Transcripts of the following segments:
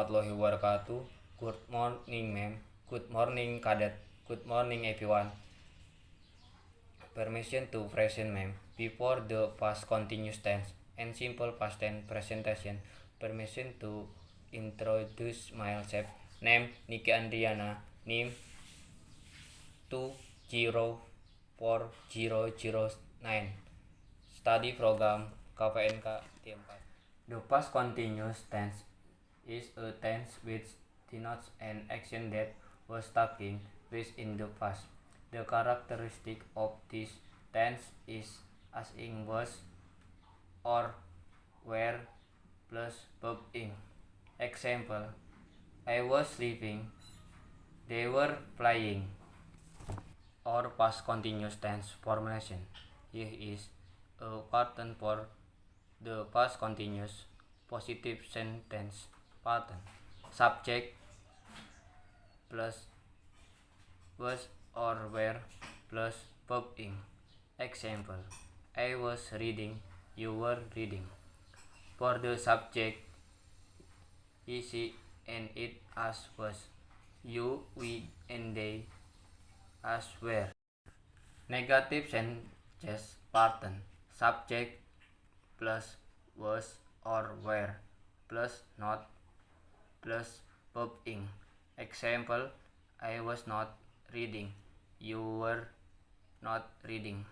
warahmatullahi wabarakatuh. Good morning, ma'am. Good morning, cadet. Good morning, everyone. Permission to present, ma'am. Before the past continuous tense and simple past tense presentation, permission to introduce myself. Name Niki Andriana. Name 204009. Study program KPNK T4. The past continuous tense is a tense which denotes an action that was taking place in the past. The characteristic of this tense is asking was or were plus verb ing. Example: I was sleeping, they were flying. Or past continuous tense formulation. Here is a pattern for the past continuous positive sentence pattern. Subject plus was or were plus verb ing. Example: I was reading, you were reading. For the subject, he, she, and it as was. You, we, and they as were. Negative sentences pattern. Subject plus was or were plus not plus verb ing. Example: I was not reading, you were not reading.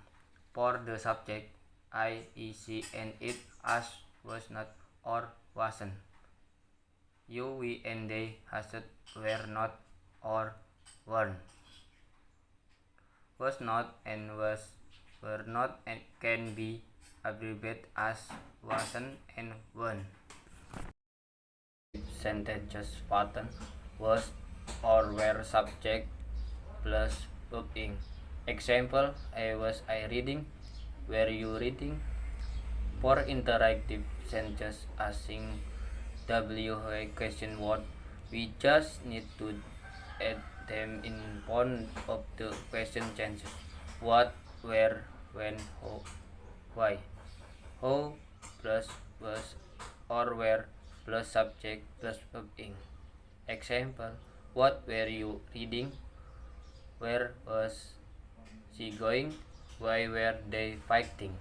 For the subject, I, he, she, and it as was not or wasn't. You, we, and they hasn't, were not or weren't. Was not and were not and can be abbreviated as wasn't and weren't. Sentences pattern. Was or were subject plus verb ing. Example: I reading, were you reading? For interactive sentences asking WH question word, we just need to add them in front of the question chances. What, where, when, how, why. How plus was or where plus subject plus verb ing. Example: what were you reading? Where was she going? Why were they fighting?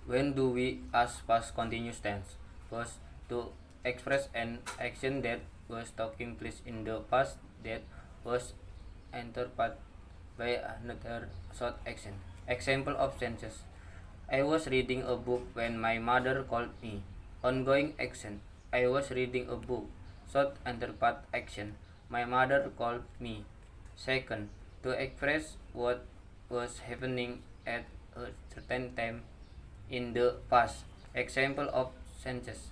When do we ask past continuous tense? First, to express an action that was taking place in the past that was interpreted by another short action. Example of sentences: I was reading a book when my mother called me. Ongoing action: I was reading a book. Short interpreted action: my mother called me. Second, to express what was happening at a certain time in the past. Example of sentences: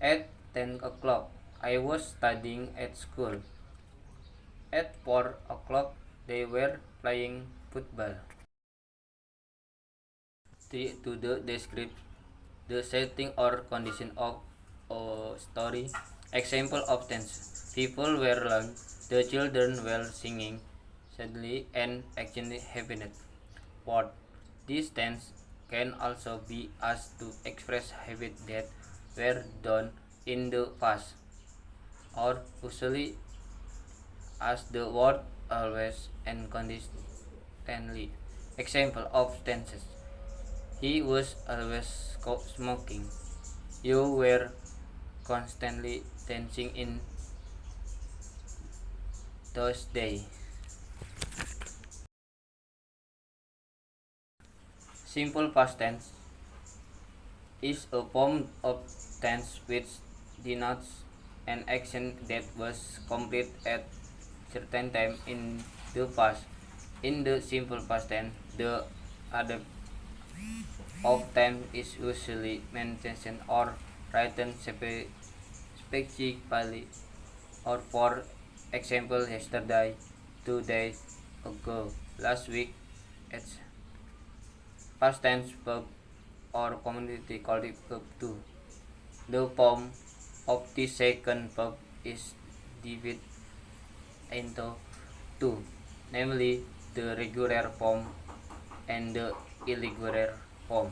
at 10 o'clock, I was studying at school. At 4 o'clock, they were playing football. To the describe the setting or condition of a story. Example of tense: people were alone, the children were singing sadly, and action happened. Fourth, this tense can also be asked to express habits that were done in the past, or usually as the word always and consistently. Example of tenses: he was always smoking. You were constantly dancing in those days. Simple past tense is a form of tense which denotes an action that was completed at certain time in the past. In the simple past tense, the adverb of time is usually mentioned or written specifically, or for example, yesterday, 2 days ago, last week, etc. Past tense verb or community called verb to. The form of the second verb is divided into two, namely the regular form and the irregular form.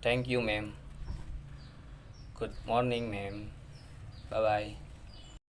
Thank you, ma'am. Good morning, ma'am. Bye bye.